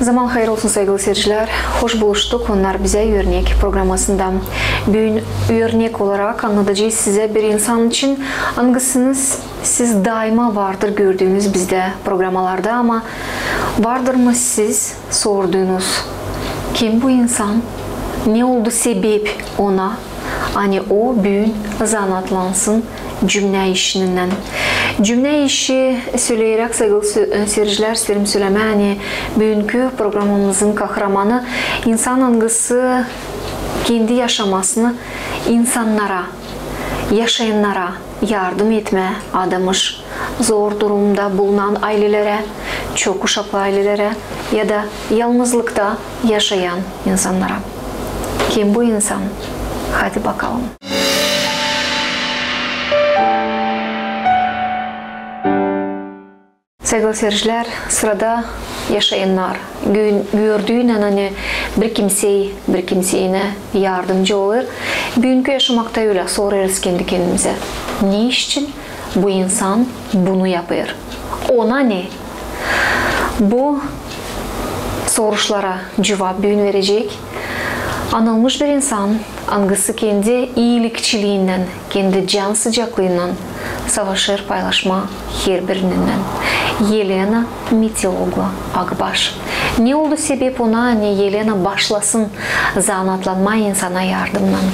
Zaman hayır olsun sevgili seyirciler. Hoş buluştuk. Onlar bize örnek programmasında. Bugün örnek olarak anlatacağız size bir insan için hangisiniz siz daima vardır gördüğünüz bizde programmalarda ama vardır mı siz sorduğunuz kim bu insan? Ne oldu sebep ona? Hani o bugün zanatlansın cümle işinden. Cümle işi söyleyerek sevgili seyirciler isterim söyleme. Hani bugünkü programımızın kahramanı insan hangisi kendi yaşamasını insanlara, yaşayanlara yardım etme adamış. Zor durumda bulunan ailelere, çok uşaklı ailelere ya da yalnızlıkta yaşayan insanlara. Kim bu insan? Hadi bakalım. Sevgili seyirciler, sırada yaşayanlar. Gördüğünden hani bir kimseye yardımcı olur. Bugünkü yaşamakta öyle sorarız kendi kendimize. Ne için bu insan bunu yapıyor? Ona ne? Bu soruşlara cevap bugün verecek. Anılmış bir insan, hangisi kendi iyilikçiliğinden, kendi can sıcaklığından savaşır paylaşma her birinden. Yelena Mitiloglu Akbaş. Ne oldu sebep ona hani Yelena başlasın zanatlanma insana yardımdan?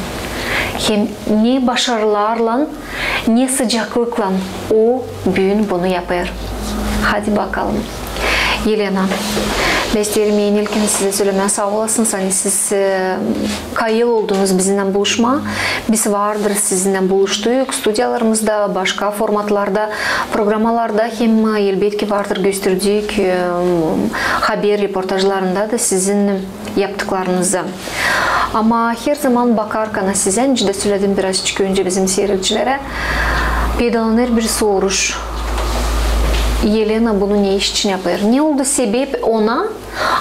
Hem ne başarılarla, ne sıcaklıkla o bugün bunu yapar. Hadi bakalım. Yelena, beslerim yenilken size söylemeye sağ olasınız. Hani siz kayıl oldunuz bizimle buluşma. Biz vardır sizinle buluştuk. Stüdyalarımızda, başka formatlarda, programmalarda hem elbette vardır gösterdik. Haber reportajlarında da sizin yaptıklarınızı. Ama her zaman bakarken size, önce de söyledim birazcık önce bizim seyircilere, pedalanır bir soruş. Yelena bunu ne iş için yapıyor? Ne oldu sebep ona?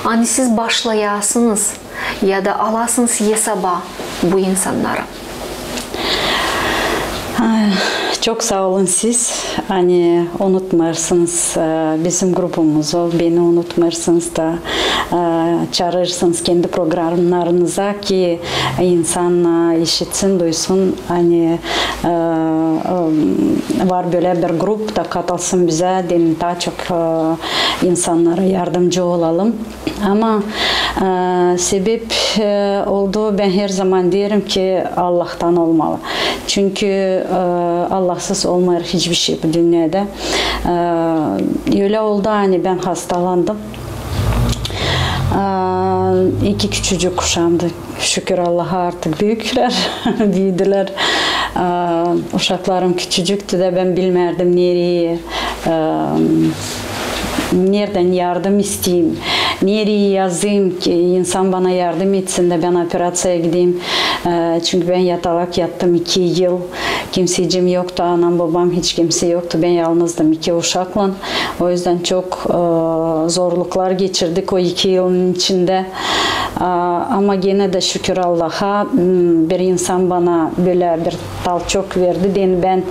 Hani siz başlayasınız ya da alasınız hesaba bu insanlara. Çok sağ olun siz. Hani unutmarsınız bizim grubumuzu, beni unutmarsınız da çağırırsınız kendi programlarınıza ki insan işitsin, duysun. Hani var böyle bir grup da katılsın bize, daha çok insanlara yardımcı olalım. Ama sebep oldu, ben her zaman derim ki Allah'tan olmalı. Çünkü Allahsız olmuyor hiçbir şey bu dünyada. Öyle oldu hani ben hastalandım. 2 küçücük kuşamdı. Şükür Allah'a artık büyükler, büyüdüler. Uşaklarım küçücüktü de ben bilmerdim nereden yardım isteyeyim, nereye yazayım ki insan bana yardım etsin de ben operasyaya gideyim. Çünkü ben yatalak yattım 2 yıl. Kimsecim yoktu, anam babam hiç kimse yoktu. Ben yalnızdım 2 uşakla. O yüzden çok zorluklar geçirdik o 2 yılın içinde. Ama gene de şükür Allah'a bir insan bana böyle bir talçok verdi. Ben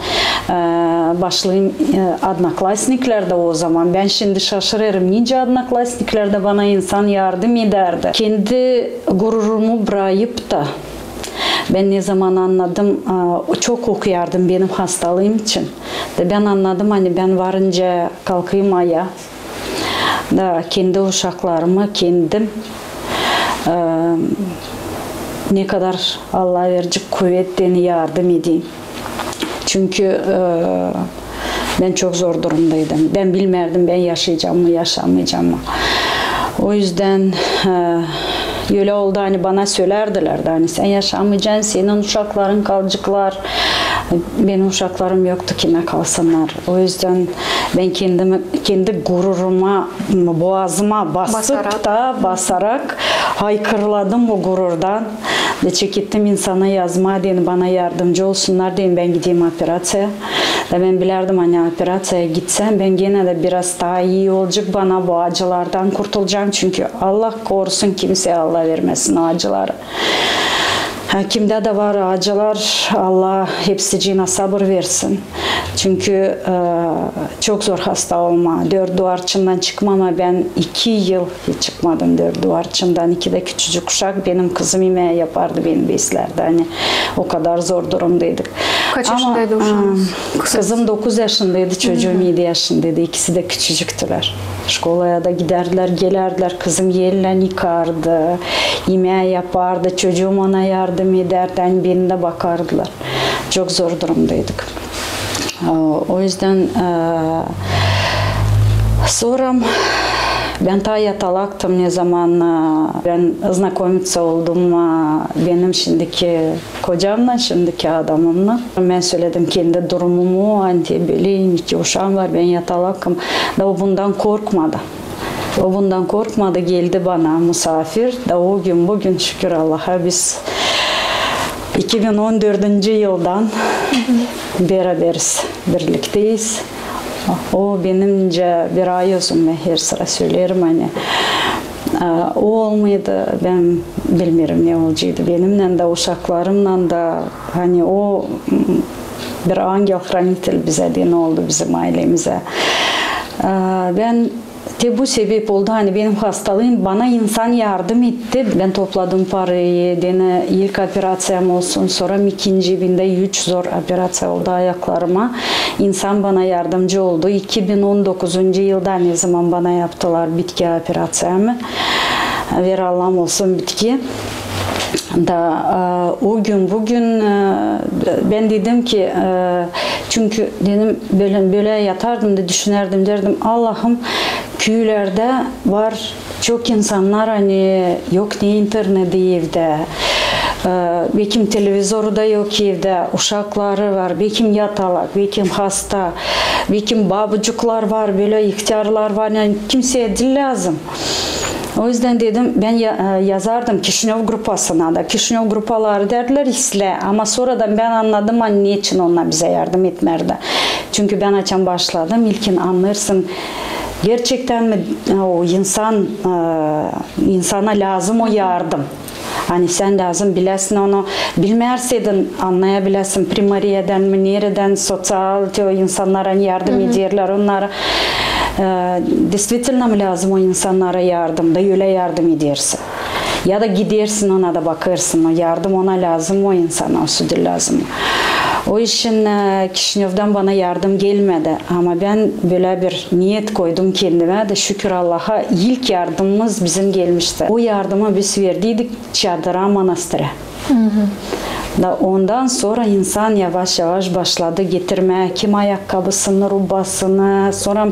başlayayım adnaklasniklerde o zaman. Ben şimdi şaşırırım. Nice adnaklasniklerde bana insan yardım ederdi. Kendi gururumu bırakıp da ben ne zaman anladım, çok okuyardım benim hastalığım için. Ben anladım hani ben varınca kalkayım ayağa. Da kendi uşaklarımı kendim ne kadar Allah verecek kuvvetten yardım edeyim. Çünkü ben çok zor durumdaydım. Ben bilmerdim ben yaşayacağım mı, yaşamayacağım mı. O yüzden öyle oldu hani bana söylerdiler de hani sen yaşamayacaksın, senin uşakların kalacaklar. Benim uşaklarım yoktu, kime kalsınlar. O yüzden ben kendi gururuma, boğazıma basarak haykırladım bu gururdan. Ve çekittim insana yazma deyin, bana yardımcı olsunlar deyin, ben gideyim operasyaya. Ben bilirdim hani operasyaya gitsem ben gene de biraz daha iyi olacak, bana bu acılardan kurtulacağım. Çünkü Allah korusun kimseye Allah vermesin acıları. Kimde de var acılar, Allah hepsicine sabır versin. Çünkü çok zor hasta olma. Dört duvar içinden çıkmama, ben 2 yıl hiç çıkmadım dört duvar içinden. 2 de küçücük uşak, benim kızım yemeği yapardı beni beslerdi. Hani o kadar zor durumdaydık. Kaç yaşındaydı uşağınız? Kızım 9 yaşındaydı, çocuğum 7 yaşındaydı. İkisi de küçücüktüler. Şkolaya da giderdiler, gelerdiler. Kızım yerle yıkardı, yemeği yapardı. Çocuğum ona yardım ederdi. Yani birine bakardılar. Çok zor durumdaydık. O yüzden sonra ben ta yatalaktım ne zaman ben знакомиться oldum benim şimdiki kocamla, şimdiki adamımla. Ben söyledim kendi durumumu, böyleyim, 2 uşağım var, ben yatalakım. Da o bundan korkmadı. O bundan korkmadı, geldi bana misafir. Da o gün bugün şükür Allah'a biz 2014 yıldan beraberiz, birlikteyiz. O benimce bir ay olsun, ben her sıra söylerim hani. O olmaydı, ben bilmiyorum ne olacaktı. Benimle de uşaklarımla da hani o bir angel hranitelь bize de ne oldu bizim ailemize. Ben de bu sebep oldu, hani benim hastalığım bana insan yardım etti. Ben topladım parayı, ilk operasyam olsun, sonra ikinci binde 3 zor operasyon oldu ayaklarıma. İnsan bana yardımcı oldu. 2019 yılda ne zaman bana yaptılar bitki operasyonu. Ver Allah'ım olsun bitki. Da o gün bugün ben dedim ki çünkü dedim böyle yatardım da düşünerdim, derdim Allah'ım köylerde var çok insanlar, hani yok ne interneti evde, bekim televizoru da yok evde, uşakları var, bekim yatalak, bekim hasta, bekim babacıklar var, böyle ihtiyarlar var, yani kimseye dil lazım. O yüzden dedim ben yazardım Kişinyov grupasına da. Kişinyov grupaları derler isle, ama sonradan ben anladım hani niçin onlar bize yardım etmerdi. Çünkü ben açan başladım, ilkin anlarsın gerçekten mi o insana lazım o yardım. Hani sen lazım bilesin onu, bilmezseydin anlayabilesin primariyeden mi, nereden sosyal insanlara yardım ederler onlara. Действительно mi lazım o insanlara yardım da öyle yardım edersin. Ya da gidersin ona da bakarsın, o yardım ona lazım, o insana o südür lazım. O işin Kişinyov'dan bana yardım gelmedi ama ben böyle bir niyet koydum kendime de şükür Allah'a ilk yardımımız bizim gelmişti. O yardımı biz verdiydik Çadıra Manastır'a. Da ondan sonra insan yavaş yavaş başladı getirmeye, kim ayakkabısını, rubasını, sonra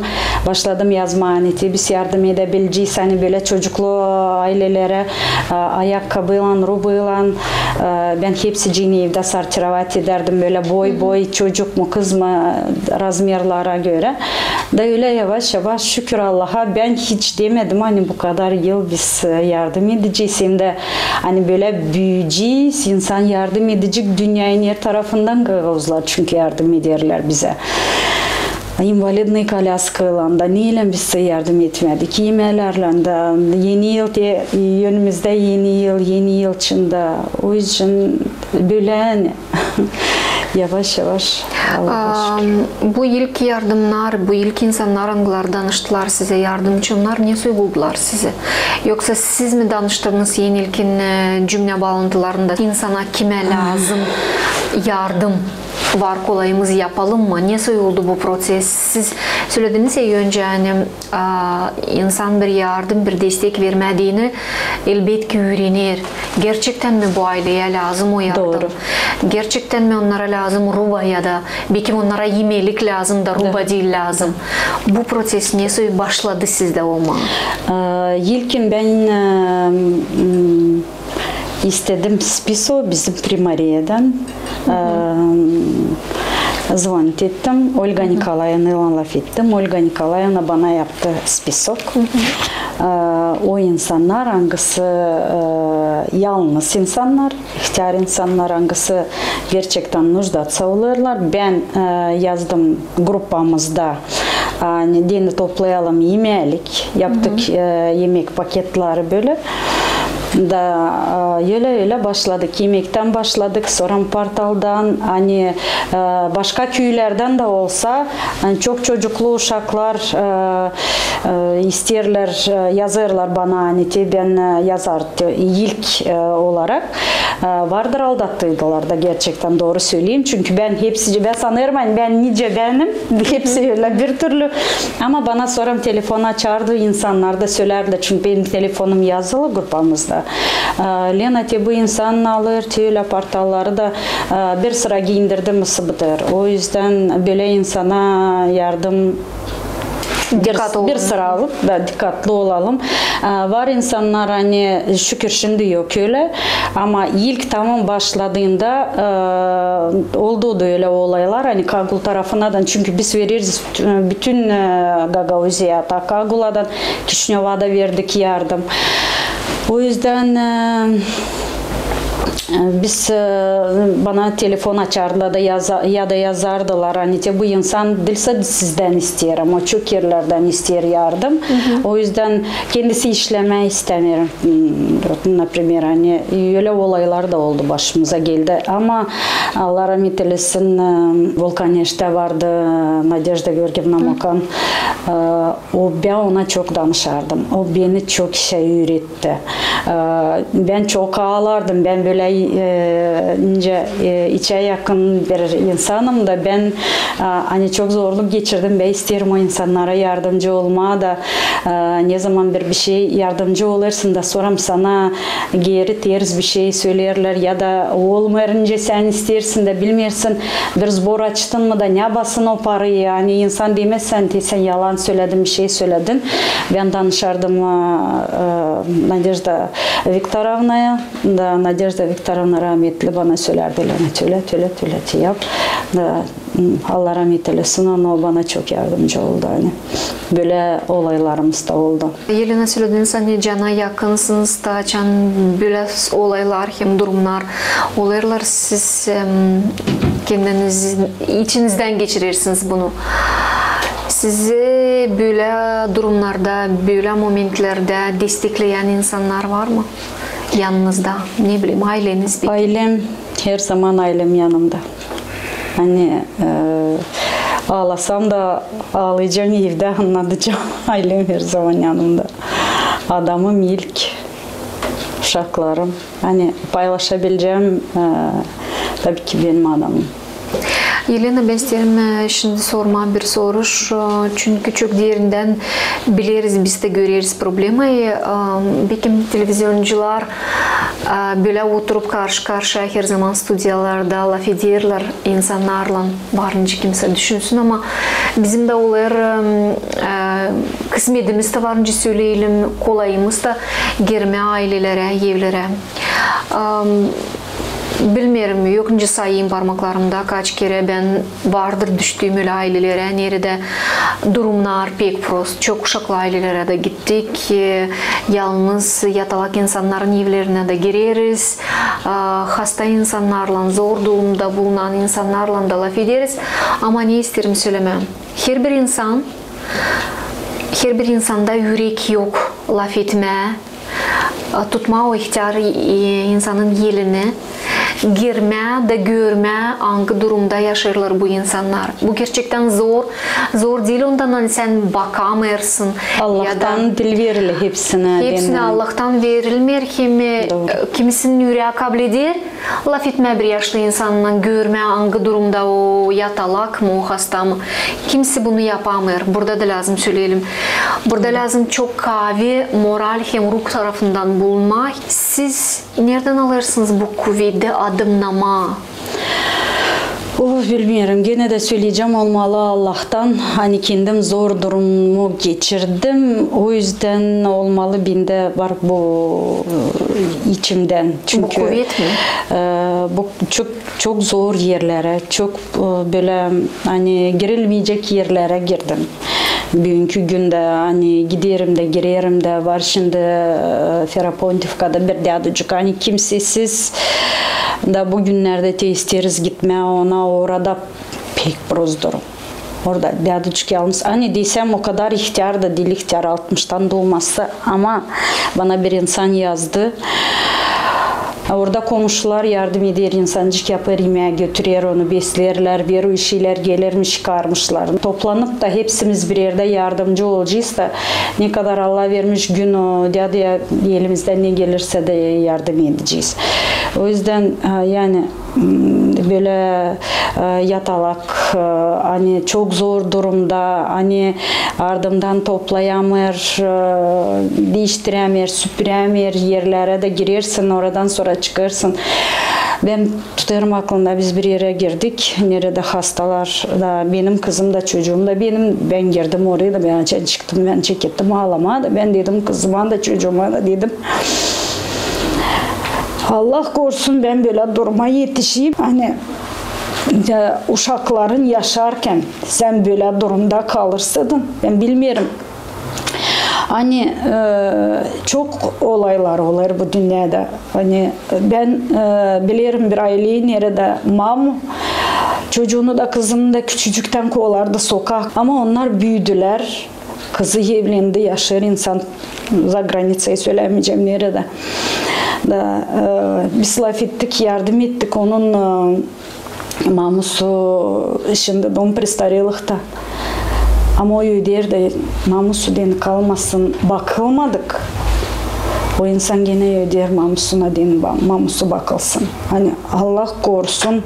başladım yazmaneti, biz yardım edebileceğiz, hani böyle çocuklu ailelere ayakkabıyla, rubayla, ben hepsini evde sortirat ederdim, böyle boy çocuk mu kız mı razmerlara göre. Da öyle yavaş yavaş şükür Allah'a ben hiç demedim hani bu kadar yıl biz yardım edeceğiz, hem de hani böyle büyüyeceğiz, insan yardım edecek, dünyanın her tarafından gavuzlar çünkü yardım ederler bize. İnvalidный коляскayla da neyle biz size yardım etmedik, yemelerle de yeni yıl önümüzde yeni yıl içinde, o yüzden böyle yavaş yavaş. Bu ilk yardımlar, bu ilk insanlar hangiler danıştılar size, yardımcı onlar ne söylediler size? Yoksa siz mi danıştınız yeni ilkin cümle bağlantılarında insana kime lazım yardım var, kolayımız yapalım mı? Nasıl oldu bu proses? Siz söylediniz ya önce hani insan bir yardım, bir destek vermediğini elbette öğrenir. Gerçekten mi bu aileye lazım o yardım? Doğru. Gerçekten mi onlara lazım ruba ya da belki onlara yemelik lazım da ruba değil lazım? Bu proses nasıl başladı sizde olma? İlkin ben istedim spiso bizim primariyeden. Звонить ettim. Olga Nikolaevna'ya laf ettim. Olga Nikolaevna bana yaptı spisok. O insanlar hangisi yalnız insanlar, ihtiyar insanlar hangisi gerçekten нуждаться olurlar. Ben yazdım grupamızda deni toplayalım yemelik. Yaptık yemek paketleri böyle. da öyle başladık. Yemekten başladık. Sonra portaldan hani başka köylerden de olsa hani çok çocuklu uşaklar isterler, yazarlar bana hani ben yazar ilk olarak vardır aldattıydılar da gerçekten doğru söyleyeyim. Çünkü ben sanırım ben nice benim hepsi öyle bir türlü ama bana sonra telefon açardı insanlar da söylerdi çünkü benim telefonum yazılı grupamızda. Lena bu insan alır öyle portalları da bir sıra giyindirdim ısıbıdır. O yüzden böyle insana yardım bir sıra alıp da dikkatli olalım. Var insanlar hani şükür şimdi yok öyle ama ilk tamam başladığında oldu da öyle olaylar hani Kagul tarafından çünkü biz veririz bütün Gagauzya Kagul'dan Kişinyova'da verdik yardım. O yüzden biz bana telefon açardılar da ya da yazardılar hani bu insan dilse sizden ister ama çok yerlerden ister yardım. O yüzden kendisi işleme istemiyor. Например hani öyle olaylar da oldu başımıza geldi ama Allah rahmet eylesin Volkaneş'te vardı Nadejda Georgievna Mokan. Ben ona çok danışardım. O beni çok şey öğretti. Ben çok ağlardım. Ben böyle içe yakın bir insanım da ben hani çok zorluk geçirdim ve isterim o insanlara yardımcı olmaya da ne zaman bir şey yardımcı olursun da sonra sana geri ters bir şey söylerler ya da olmayınca sen istersin de bilmiyorsun bir zbor açtın mı da ne basın o parayı yani insan demezsen sen yalan söyledin bir şey söyledin. Ben danışardım Nadejda Viktorovna'ya da Nadejda Viktorovna rahmetli bana söylerdi öyle yap. Allah rahmet eylesin o bana çok yardımcı oldu hani. Böyle olaylarımız da oldu. Yelena söylediniz hani cana yakınsınız da böyle olaylar hem durumlar olaylar siz kendiniz içinizden geçirirsiniz bunu. Sizi böyle durumlarda, böyle momentlerde destekleyen insanlar var mı? Yanınızda, ne bileyim aileniz? Ailem, her zaman ailem yanımda. Hani ağlasam da ağlayacağım evde anlatacağım. Ailem her zaman yanımda. Adamım ilk, uşaklarım. Hani paylaşabileceğim tabii ki benim adamım. Yelena ben isterim şimdi sorma bir soru çünkü çok derinden biliriz biz de görürüz problemi. Belki televizyoncular böyle oturup karşı karşıya her zaman stüdyalarda laf ederler insanlarla varınca kimse düşünsün ama bizim de olar kısmetimiz de varınca söyleyelim kolayımız da girme ailelere, evlere. Bilmiyorum, yokunca sayayım parmaklarımda kaç kere ben vardır düştüğüm öyle ailelere, nerede durumlar pek prost. Çok uşaklı ailelere de gittik. Yalnız yatalak insanların evlerine de gireriz. Hasta insanlarla, zor durumda bulunan insanlarla da laf ederiz. Ama ne isterim söylemem. Her bir insanda yürek yok laf etme. Tutma o ihtiyar insanın yerini girme de görme hangi durumda yaşarlar bu insanlar. Bu gerçekten zor değil ondan sen bakamırsın. Allah'tan dil verilir hepsine. Hepsine Allah'tan verilmer kimisinin yüreği kabul eder. Laf etme bir yaşlı insanla görme hangi durumda o yatalak mı o hasta mı. Kimse bunu yapamır. Burada da lazım söyleyelim. Burada lazım çok kavi, moral hem ruh tarafından bulma. Siz nereden alırsınız bu kuvveti adımlama? Bilmiyorum. Gene de söyleyeceğim olmalı Allah'tan. Hani kendim zor durumu geçirdim. O yüzden olmalı bende var bu içimden. Çünkü bu kuvvet mi? Bu çok zor yerlere, çok böyle hani girilmeyecek yerlere girdim. Bugünkü günde hani giderim de girerim de var şimdi Ferapontivka'da bir dadıcık hani kimsesiz da bugünlerde de isteriz gitme ona orada pek prost durum. Orada dядечки almış. Hani desem o kadar ihtiyar da değil, ihtiyar 60'tan doğması ama bana bir insan yazdı. Orada komşular yardım eder, insancık yapar, yemeğe götürür, onu beslerler, bir şeyler gelirmiş, çıkarmışlar. Toplanıp da hepsimiz bir yerde yardımcı olacağız da ne kadar Allah vermiş gün o, ya da elimizden ne gelirse de yardım edeceğiz. O yüzden yani böyle yatalak, hani çok zor durumda, hani ardından toplayamır, değiştiremir, süpüremir, yerlere de girersin, oradan sonra çıkarsın. Ben tutarım aklımda, biz bir yere girdik. Nerede hastalar da, benim kızım da çocuğum da ben girdim oraya da, ben çıktım, ben çekettim, ağlamadı. Ben dedim kızıma da çocuğuma da dedim. Allah korusun ben böyle duruma yetişeyim. Hani uşakların yaşarken sen böyle durumda kalırsın. Ben bilmiyorum. Hani çok olaylar olur bu dünyada. Hani ben bilirim bir aileyi nerede mamu çocuğunu da kızını da küçücükten kovalardı sokak. Ama onlar büyüdüler. Kızı evlendi, yaşar insan, za granicayı söylemeyeceğim nerede. Da, biz laf ettik, yardım ettik. Onun mamusu şimdi dom prestarelikta. Ama o öder mamusu den kalmasın, bakılmadık. O insan gene öder mamusuna den, mamusu bakılsın. Hani Allah korusun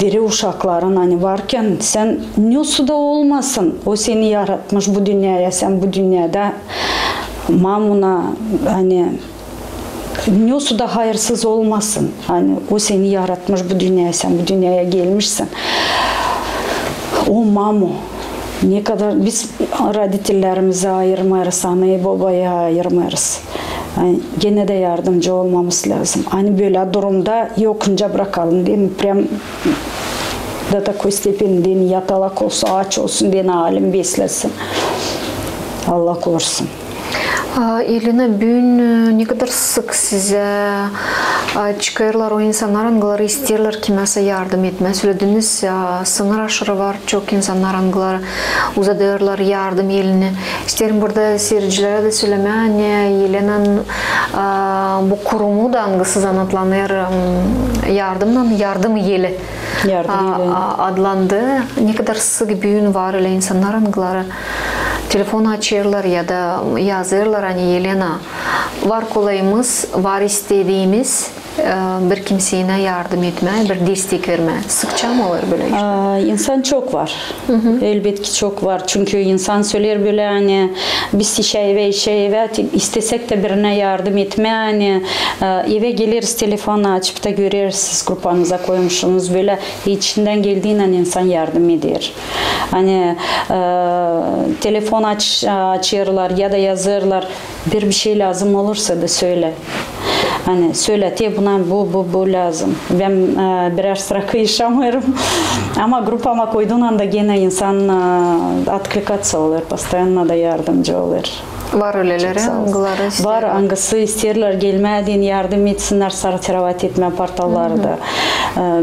diri uşakların hani varken sen nüsu da olmasın. O seni yaratmış bu dünyaya, sen bu dünyada mamuna hani nüsu da hayırsız olmasın. Hani o seni yaratmış bu dünyaya, sen bu dünyaya gelmişsin. O mamu ne kadar biz raditellerimize ayırmayız, anayı babaya ayırmayız. Yani gene de yardımcı olmamız lazım. Hani böyle durumda yokunca bırakalım değil mi? Prям до такой степени yatalak olsa, aç olsun diye alim beslesin. Allah korusun. Elina, bugün ne kadar sık size çıkarlar o insanlar anıları isterler ki mesela yardım etme. Söylediniz ya, sınır aşırı var, çok insanlar anıları uzatırlar yardım elini. İsterim burada seyircilere de söyleme, hani Elina'nın bu kurumu da angısız anlatlanır, yardım eli adlandı. Ne kadar sık bugün var öyle insanlar anıları. Telefon açırlar ya da yazırlar hani Elena var kolayımız, var istediğimiz bir kimseye yardım etme, bir destek verme. Sıkça mı olur böyle işte? İnsan çok var. Elbette ki çok var. Çünkü insan söyler böyle hani biz şey istesek de birine yardım etme hani eve geliriz telefonu açıp da görürüz siz grupanıza koymuşsunuz böyle içinden geldiğinden insan yardım eder. Hani telefon açırlar ya da yazırlar bir şey lazım olursa da söyle. Hani söyle buna bu lazım. Ben birer sıra kıyışamıyorum. Ama grupama koyduğun anda gene insan atklikatsiya olur. Постоянно da yardımcı olur. Var öyleleri, angıları isterler. Var, angısı isterler gelmediğin yardım etsinler, sarıtiravat etme portallarda.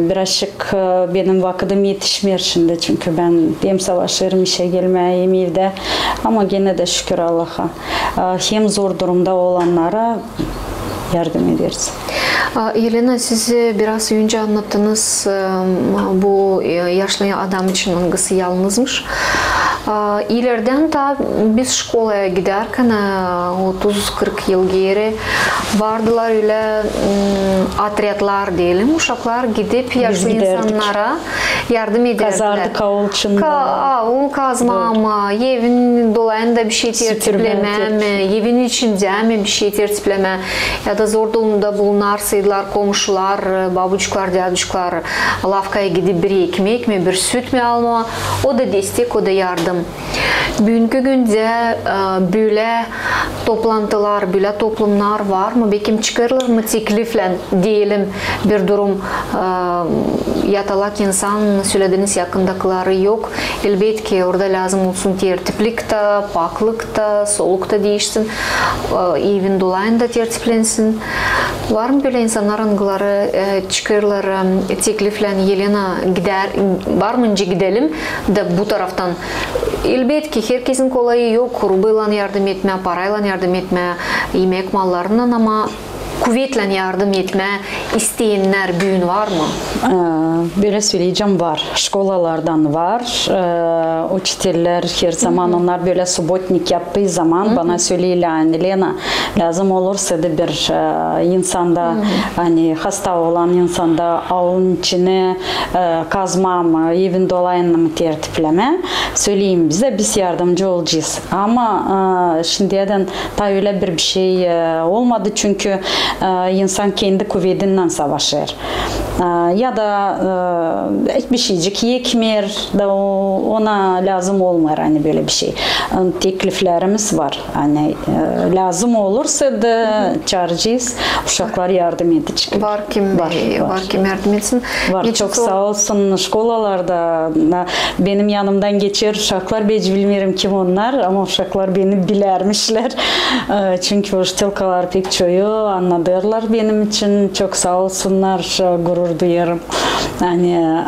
Birazcık benim vakitim yetişmiyor şimdi çünkü ben hem savaşırım, işe gelmeyeyim evde. Ama gene de şükür Allah'a. Hem zor durumda olanlara yardım ederiz. Elena, siz biraz önce anlattınız bu yaşlı adam için angısı yalnızmış. İleriden de biz şkolaya giderken 30-40 yıl geri vardılar öyle atriyatlar diyelim. Uşaklar gidip yaşlı insanlara yardım ederdiler. Kazardık avulçunda. Avul kazmama, evin dolayında bir şey tertipleme, evin içinde mi bir şey tertipleme ya da zor durumda bulunarsaydılar komşular, babuçklar, dядюшкlar lavkaya gidip bir ekmek mi, bir süt mü alma, o da destek, o da yardım. Bugünkü günde böyle toplantılar, böyle toplumlar var mı? Belki çıkarılır mı teklifle diyelim bir durum yatalak insan söylediğiniz yakındakileri yok. Elbette ki orada lazım olsun tertiplik de, paklık da, soluk da değişsin. Evin dolayında tertiplensin. Var mı böyle insanlar ıngıları, çıkırları, tekliflen Yelena gider, var mı önce gidelim de bu taraftan. Elbette herkesin kolayı yok, rubıyla yardım etme, parayla yardım etme, yemek mallarından ama kuvvetle yardım etme isteyenler büyün var mı? Böyle söyleyeceğim var. Şkolalardan var. Учителler her zaman onlar böyle subotnik yaptığı zaman bana söyleyiler Lena lazım olursa da bir insanda hani hasta olan insanda avun içine kazma mı evin dolayını mı tertipleme söyleyin bize biz yardımcı olacağız. Ama şimdiden da öyle bir şey olmadı çünkü insan kendi kuvvetinden savaşır. Ya da bir şeycik yekmer da ona lazım olmaz hani böyle bir şey. Tekliflerimiz var. Hani lazım olursa da çağıracağız. Uşaklar yardım edecek. Var kim yardım etsin? Var. Çok sağ olsun şkolalarda benim yanımdan geçer uşaklar. Ben bilmiyorum kim onlar ama uşaklar beni bilermişler. Çünkü uşaklar pek çoğu anladılar benim için. Çok sağ olsunlar. Gurur duyarım. Yani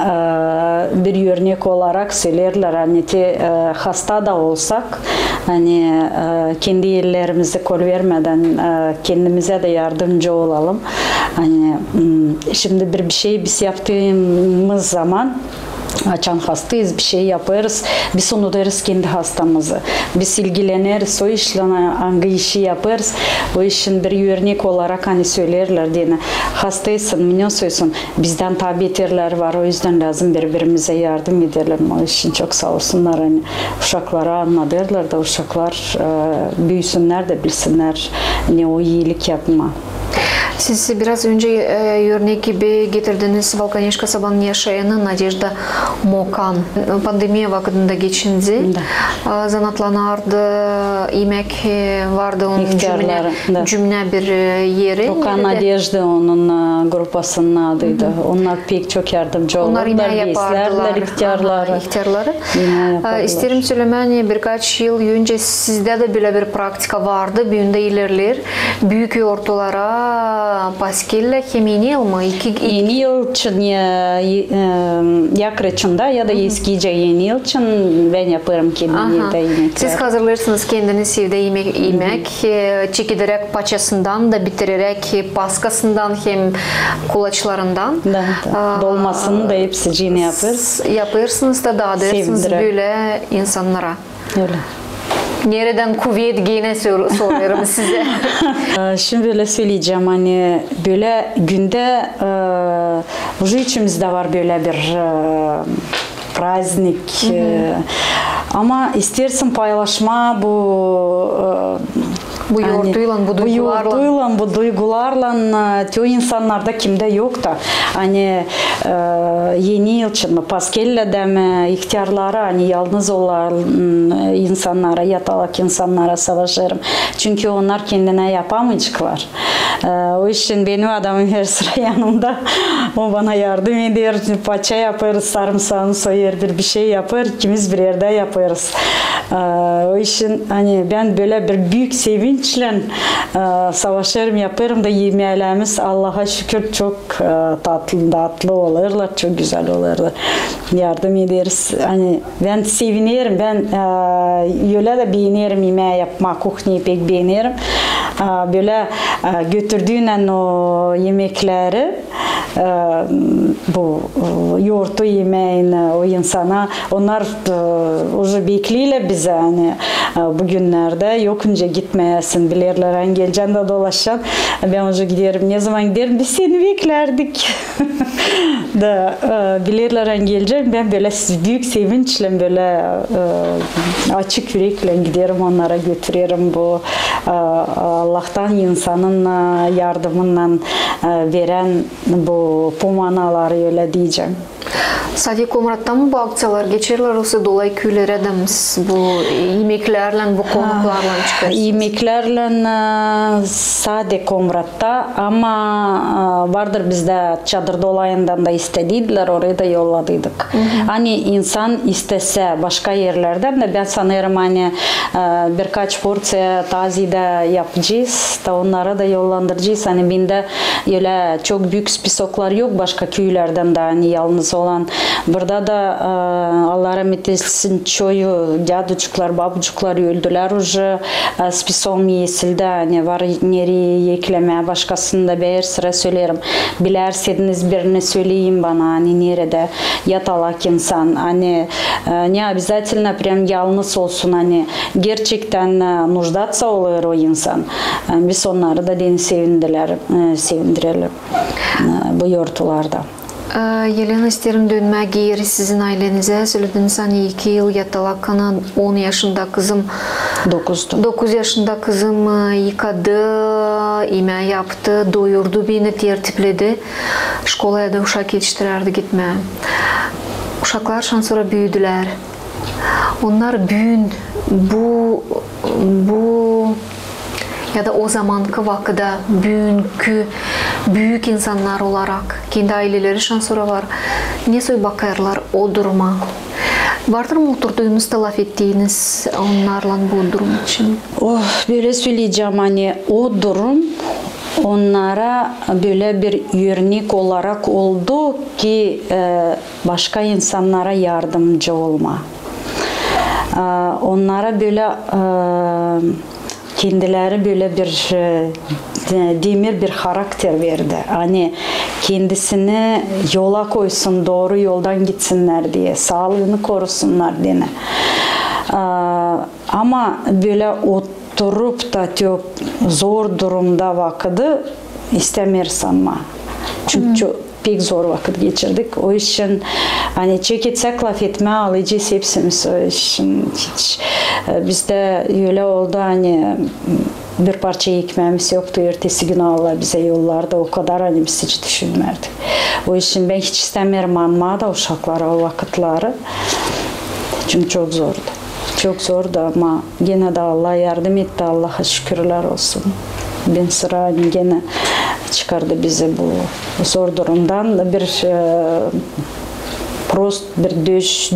bir örnek olarak söylerler hani hasta da olsak hani kendi ellerimize kol vermeden kendimize de yardımcı olalım. Hani şimdi bir şey biz yaptığımız zaman açan hastayız, bir şey yaparız. Biz unuturuz kendi hastamızı. Biz ilgileniriz, o işle hangi işi yaparız. O işin bir örnek olarak hani söylerler diye. Hastaysın, minyosuyorsun. Bizden tabi beterler var. O yüzden lazım birbirimize yardım edelim. O için çok sağ olsunlar. Hani uşaklara anlatırlar da uşaklar büyüsünler de bilsinler ne o iyilik yapma. Siz biraz önce örnek gibi getirdiniz Volkanishka Saban'ın yaşayanı Nadejda Mokan. Pandemiya vaktinde geçince zanatlanardı, yemek vardı onun cümle bir yeri. Mokan Nadejda onun grupasının adıydı. Onlar pek çok yardımcı olurlar. Onlar yine yapardılar. İhtiyarları. İsterim söylemeni birkaç yıl önce sizde de böyle bir praktika vardı. Büyünde ilerler. Büyük ortalara paskelle hem yeni yıl mı? Yeni yıl için yaklaşında ya da eskice yeni yıl için ben yaparım kendim evde yemekler. Siz hazırlarsınız kendiniz evde yemek çekilerek paçasından da bitirerek paskasından hem kulaçlarından. Dolmasını da hepsi yine yaparız. Yaparsınız da dağıtırsınız böyle insanlara. Öyle. Nereden kuvvet gene soruyorum size. Şimdi böyle söyleyeceğim hani böyle günde уже içimizde var böyle bir praznik. Ama istersin paylaşma bu yoğurtuyla, bu duygularla o insanlarda kimde yok da hani yeni yıl için mi, paskelle de mi, ihtiyarlara hani yalnız olan insanlara, yatalak insanlara savaşırım. Çünkü onlar kendine yapamayacaklar. O için benim adamım her sıra yanımda. O bana yardım eder, paça yaparız, sarımsağını soyar, bir şey yapar, ikimiz bir yerde yaparız. O için hani ben böyle bir büyük sevinçle savaşırım, yaparım da yemeğlerimiz Allah'a şükür çok tatlı olurlar, çok güzel olurlar. Yardım ederiz. Hani ben sevinirim, ben öyle de beğenirim yemeği yapma, kuhneyi pek beğenirim. Böyle götürdüğünden o yemekleri bu yoğurtlu yemeğini o insana onlar уже bekliyorlar bize hani bugünlerde yokunca gitmeyesin bilirler hani geleceğim de dolaşan ben уже giderim ne zaman giderim biz seni beklerdik da bilirler hani geleceğim ben böyle büyük sevinçle böyle açık yürekle giderim onlara götürüyorum bu Allah'tan insanın yardımından veren bu bu manaları öyle diyeceğim. Sadece Komrat'ta mı bu akçalar geçerler olsa dolay küylere de bu yemeklerle, bu konuklarla çıkarsınız? Yemeklerle sadece Komrat'ta ama vardır bizde çadır dolayından da istediydiler, oraya da yolladıydık. Hani insan istese başka yerlerden de ben sanırım hani birkaç porsiya tazide yapacağız da onlara da yollandıracağız. Hani bende öyle çok büyük spisoklar yok başka köylerden de hani yalnız olan. Burada da Allah rahmet eylesin çoğu dadıcuklar, babucuklar öldüler уже. Spisom yesildi. Hani var nereye ekleme başkasını da bir sıra söylerim. Bilerseniz birini söyleyin bana hani nerede yatalak insan. Hani ne обязательно прям yalnız olsun hani gerçekten нуждаться olur o insan. Biz onları da sevindirelim bu yurtlarda. Yelena isterim dönmek geri sizin ailenize. Söylediniz hani 2 yıl yatalak kalan 10 yaşında kızım 9 yaşında kızım yıkadı, yemeği yaptı, doyurdu beni, tertipledi. Şkolaya da uşak yetiştirerdi gitme. Uşaklar şan sonra büyüdüler. Onlar bu ya da o zamanki vakıda büyük insanlar olarak kendi aileleri şan sonra var. Ne soy bakarlar o duruma? Vardır mı oturduğunuz, talaf ettiğiniz onlarla bu durum için? Böyle söyleyeceğim hani o durum onlara böyle bir örnek olarak oldu ki başka insanlara yardımcı olma. Onlara böyle kendileri böyle bir demir bir karakter verdi. Hani kendisini yola koysun, doğru yoldan gitsinler diye, sağlığını korusunlar diye. Ama böyle oturup da çok zor durumda vakıdı istemiyor sanma. Çünkü pek zor vakit geçirdik. O için hani çekitsek laf etme alacağız hepsimiz. O için hiç bizde öyle oldu hani bir parça ekmeğimiz yoktu. Ertesi gün Allah bize yollarda o kadar hani biz hiç düşünmerdik. O için ben hiç istemiyorum anma da uşaklara o vakitleri. Çünkü çok zordu. Çok zordu ama gene de Allah yardım etti. Allah'a şükürler olsun. Ben sıra hani gene çıkardı bizi bu zor durumdan bir prost bir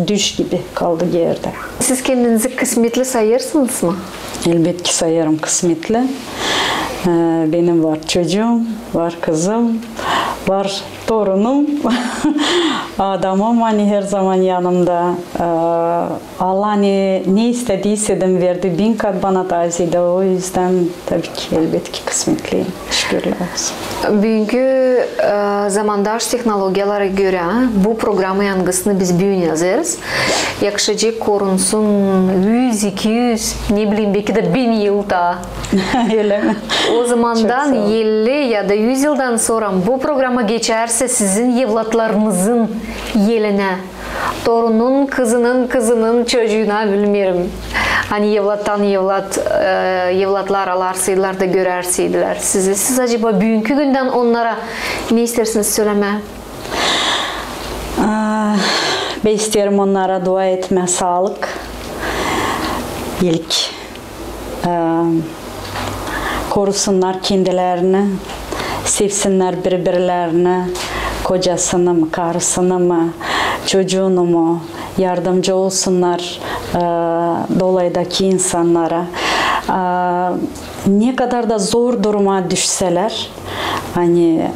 düş gibi kaldı yerde. Siz kendinizi kısmetli sayırsınız mı? Elbette ki sayarım kısmetli. Benim var çocuğum, var kızım, var torunum, adamım hani her zaman yanımda. Allah ne istediyse de verdi. 1000 kat bana tavsiyede. O yüzden tabii ki elbette ki kısmetliyim. Şükürler olsun. Bugünkü zamandaş teknolojiyalara göre bu programı yangısını biz büyün yazarız. Yakışıcı korunsun 100, 200, ne bileyim belki de 1000 yılda. Öyle mi? O zamandan 50 ya da 100 yıldan sonra bu programa geçerse sizin evlatlarınızın yeline, torunun kızının çocuğuna bilmiyorum. Hani evlattan evlatlar alarsıydılar da görersiydiler sizi. Siz acaba bugünkü günden onlara ne istersiniz söyleme? Ben isterim onlara dua etme, sağlık. İlk korusunlar kendilerini, sevsinler birbirlerini, kocasını mı, karısını mı, çocuğunu mu, yardımcı olsunlar dolaydaki insanlara. Ne kadar da zor duruma düşseler, hani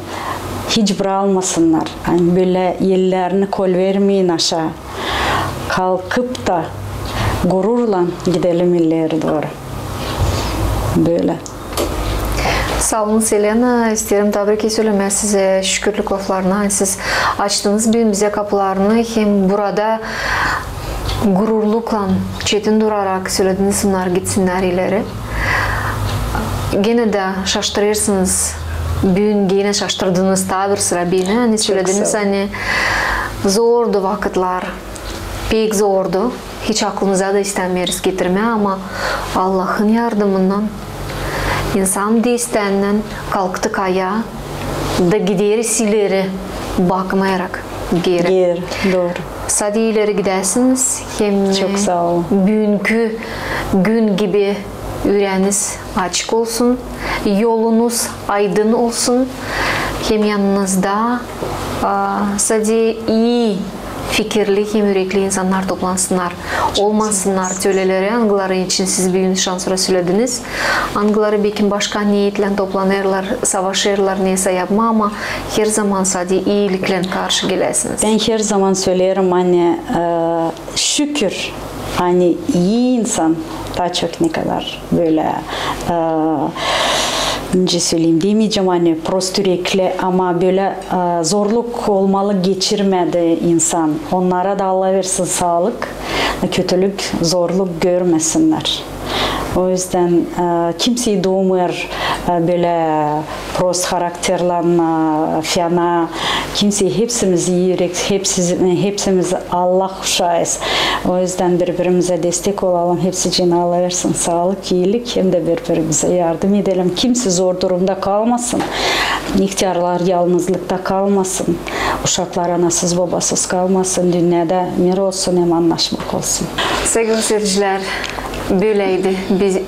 hiç bırakmasınlar. Hani böyle ellerini kol vermeyin aşağı. Kalkıp da gururla gidelim ileri doğru. Böyle. Sağ olun Selena. İsterim tabii ki söylemeye size şükürlük laflarına. Hani siz açtınız bize kapılarını. Hem burada gururlukla, çetin durarak söylediniz bunlar gitsinler ileri. Gene de şaştırırsınız. Bugün yine şaştırdınız tabi sıra beni. Hani söylediniz hani zordu vakitler. Pek zordu. Hiç aklınıza da istemiyoruz getirmeye ama Allah'ın yardımından, insan desteğinden kalktık ayağa. da gideri sileri bakmayarak geri. Doğru. Sadi ileri gidersiniz. Hem Çok sağ olun. Bugünkü gün gibi yüreğiniz açık olsun. Yolunuz aydın olsun. Hem yanınızda sadi iyi fikirli, hem yürekli insanlar toplansınlar. Olmasınlar söyleleri, angıları için siz bir şansla söylediniz. Angıları belki başka niyetle toplanırlar, savaşırlar, neyse yapma ama her zaman sadece iyilikle karşı gelesiniz. Ben her zaman söylerim anne, şükür hani iyi insan daha çok ne kadar böyle önce söyleyeyim demeyeceğim hani prostürekli ama böyle zorluk olmalı geçirmedi insan. Onlara da Allah versin sağlık, kötülük, zorluk görmesinler. O yüzden kimseyi doğmuyor böyle prost karakterlerine, fena. Kimseyi hepsimiz yiyerek, hepsimiz Allah kuşağıyız. O yüzden birbirimize destek olalım. Hepsi için Allah versin sağlık, iyilik, hem de birbirimize yardım edelim. Kimse zor durumda kalmasın. İhtiyarlar yalnızlıkta kalmasın. Uşaklar anasız babasız kalmasın. Dünyada mir olsun, hem anlaşmak olsun. Sevgili seyirciler, böyleydi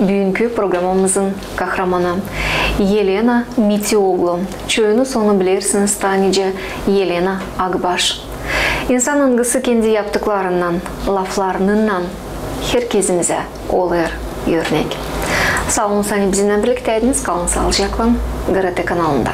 bugünkü programımızın kahramanı Yelena Mitioğlu. Çoğunu sonu bilirsiniz tanıcı Yelena Akbaş. İnsan angısı kendi yaptıklarından, laflarından herkesimize olur örnek. Sağ olun, bizimle birlikteydiniz. Kalın sağlıcakla GRT kanalında.